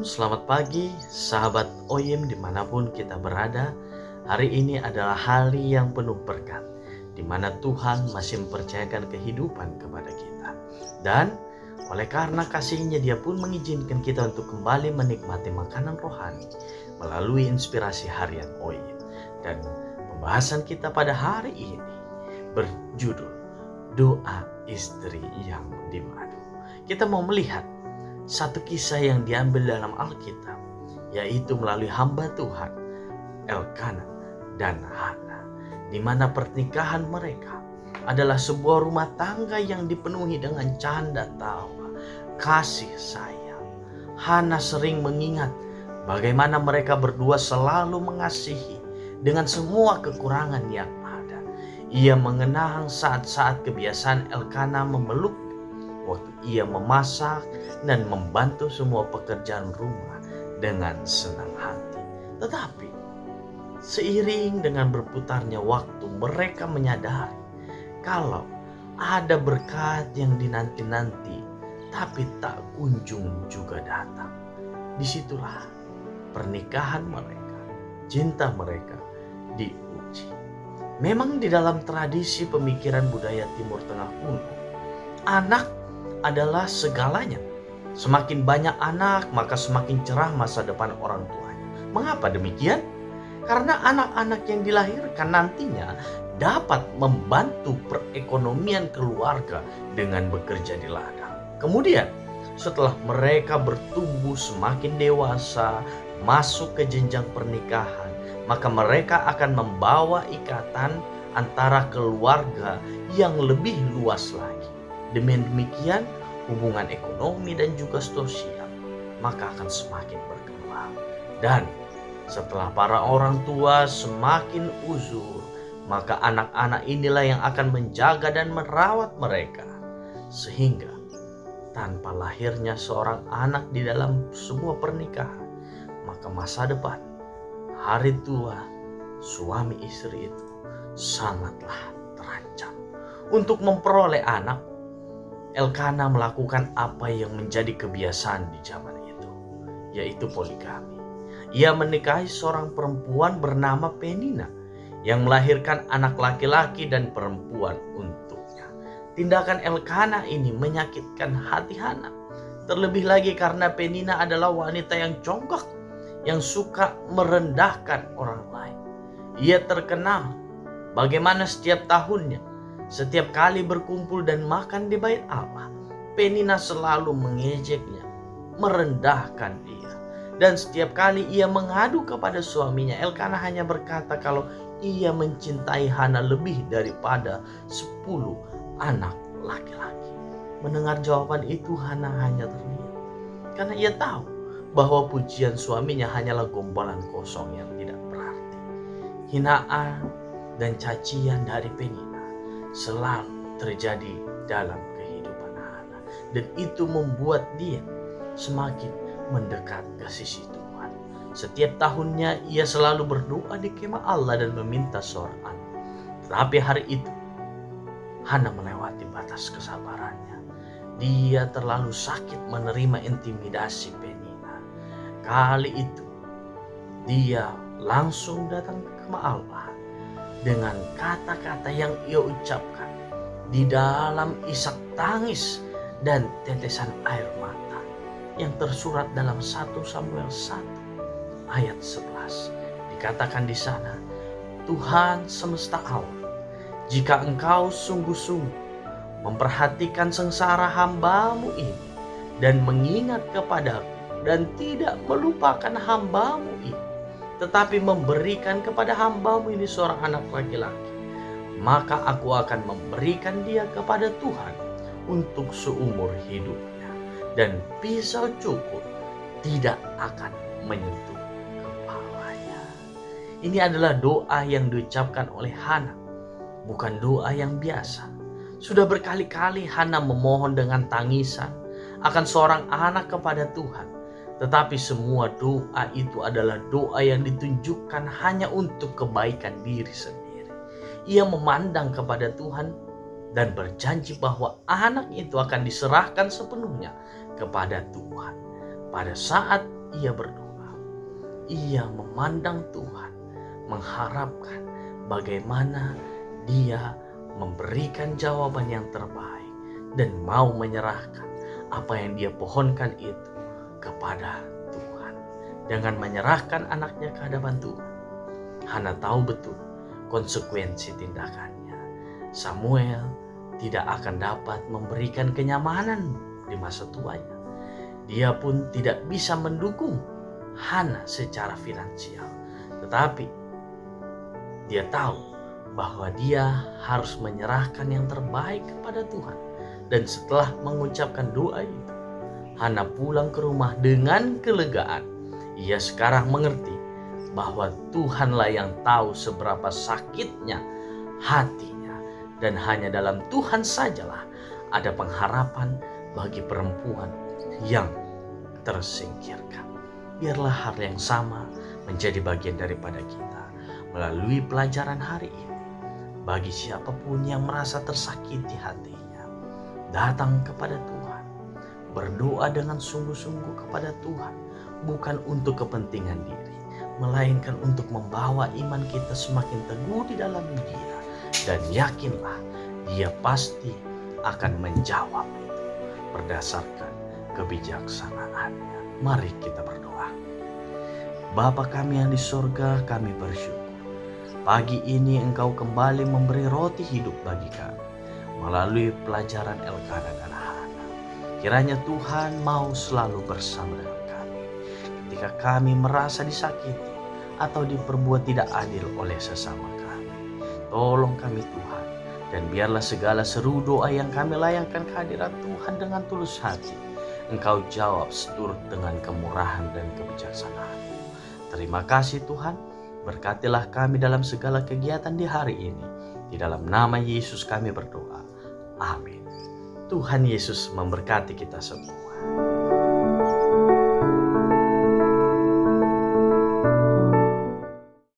selamat pagi sahabat OYM dimanapun kita berada. Hari ini adalah hari yang penuh berkat, di mana Tuhan masih mempercayakan kehidupan kepada kita. Dan oleh karena kasih-Nya Dia pun mengizinkan kita untuk kembali menikmati makanan rohani melalui inspirasi harian OYM. Dan pembahasan kita pada hari ini berjudul Doa Istri yang Dimadu. Kita mau melihat satu kisah yang diambil dalam Alkitab, yaitu melalui hamba Tuhan Elkana dan Hana, di mana pernikahan mereka adalah sebuah rumah tangga yang dipenuhi dengan canda tawa, kasih sayang. Hana sering mengingat bagaimana mereka berdua selalu mengasihi dengan semua kekurangan yang ada. Ia mengenang saat-saat kebiasaan Elkana memeluk waktu ia memasak dan membantu semua pekerjaan rumah dengan senang hati. Tetapi seiring dengan berputarnya waktu, mereka menyadari kalau ada berkat yang dinanti-nanti tapi tak kunjung juga datang. Disitulah pernikahan mereka, cinta mereka diuji. Memang di dalam tradisi pemikiran budaya Timur Tengah kuno, anak adalah segalanya. Semakin banyak anak, maka semakin cerah masa depan orang tuanya. Mengapa demikian? Karena anak-anak yang dilahirkan nantinya dapat membantu perekonomian keluarga dengan bekerja di ladang. Kemudian, setelah mereka bertumbuh semakin dewasa, masuk ke jenjang pernikahan, maka mereka akan membawa ikatan antara keluarga yang lebih luas lagi. Demikian hubungan ekonomi dan juga sosial maka akan semakin berkembang. Dan setelah para orang tua semakin uzur, maka anak-anak inilah yang akan menjaga dan merawat mereka, sehingga tanpa lahirnya seorang anak di dalam sebuah pernikahan, maka masa depan, hari tua suami istri itu sangatlah terancam. Untuk memperoleh anak, Elkana melakukan apa yang menjadi kebiasaan di zaman itu, yaitu poligami. Ia menikahi seorang perempuan bernama Penina yang melahirkan anak laki-laki dan perempuan untuknya. Tindakan Elkana ini menyakitkan hati Hana, terlebih lagi karena Penina adalah wanita yang congkak, yang suka merendahkan orang lain. Ia terkenal bagaimana setiap tahunnya, setiap kali berkumpul dan makan di bait Allah, Penina selalu mengejeknya, merendahkan dia. Dan setiap kali ia mengadu kepada suaminya, Elkana hanya berkata kalau ia mencintai Hana lebih daripada 10 anak laki-laki. Mendengar jawaban itu, Hana hanya terdiam, karena ia tahu bahwa pujian suaminya hanyalah gombalan kosong yang tidak berarti. Hinaan dan cacian dari Penina selalu terjadi dalam kehidupan Hana, dan itu membuat dia semakin mendekat ke sisi Tuhan. Setiap tahunnya ia selalu berdoa di kemah Allah dan meminta seorang anak. Tetapi hari itu Hana melewati batas kesabarannya. Dia terlalu sakit menerima intimidasi Penina. Kali itu dia langsung datang ke kemah Allah dengan kata-kata yang ia ucapkan di dalam isak tangis dan tetesan air mata yang tersurat dalam 1 Samuel 1 ayat 11. Dikatakan di sana, Tuhan semesta alam, jika engkau sungguh-sungguh memperhatikan sengsara hamba-Mu ini dan mengingat kepadaku dan tidak melupakan hamba-Mu ini, tetapi memberikan kepada hamba-Mu ini seorang anak laki-laki, maka aku akan memberikan dia kepada Tuhan untuk seumur hidupnya, dan pisau cukur tidak akan menyentuh kepalanya. Ini adalah doa yang diucapkan oleh Hana, bukan doa yang biasa. Sudah berkali-kali Hana memohon dengan tangisan akan seorang anak kepada Tuhan. Tetapi semua doa itu adalah doa yang ditunjukkan hanya untuk kebaikan diri sendiri. Ia memandang kepada Tuhan dan berjanji bahwa anak itu akan diserahkan sepenuhnya kepada Tuhan. Pada saat ia berdoa. Ia memandang Tuhan, mengharapkan bagaimana dia memberikan jawaban yang terbaik dan mau menyerahkan apa yang dia pohonkan itu kepada Tuhan. Dengan menyerahkan anaknya ke hadapan Tuhan, Hana tahu betul konsekuensi tindakannya. Samuel tidak akan dapat memberikan kenyamanan di masa tuanya. Dia pun tidak bisa mendukung Hana secara finansial. Tetapi dia tahu bahwa dia harus menyerahkan yang terbaik kepada Tuhan. Dan setelah mengucapkan doa itu, Hana pulang ke rumah dengan kelegaan. Ia sekarang mengerti bahwa Tuhanlah yang tahu seberapa sakitnya hatinya. Dan hanya dalam Tuhan sajalah ada pengharapan bagi perempuan yang tersingkirkan. Biarlah hal yang sama menjadi bagian daripada kita melalui pelajaran hari ini. Bagi siapapun yang merasa tersakiti hatinya, datang kepada Tuhan, berdoa dengan sungguh-sungguh kepada Tuhan, bukan untuk kepentingan diri, melainkan untuk membawa iman kita semakin teguh di dalam Dia. Dan yakinlah, Dia pasti akan menjawab itu berdasarkan kebijaksanaannya. Mari kita berdoa. Bapa kami yang di surga, kami bersyukur. Pagi ini Engkau kembali memberi roti hidup bagi kami melalui pelajaran Elkana dan Hana. Kiranya Tuhan mau selalu bersama dengan kami ketika kami merasa disakiti atau diperbuat tidak adil oleh sesama kami. Tolong kami Tuhan, dan biarlah segala seru doa yang kami layangkan kehadirat Tuhan dengan tulus hati, Engkau jawab seturut dengan kemurahan dan kebijaksanaan-Mu. Terima kasih Tuhan, berkatilah kami dalam segala kegiatan di hari ini. Di dalam nama Yesus kami berdoa. Amin. Tuhan Yesus memberkati kita semua.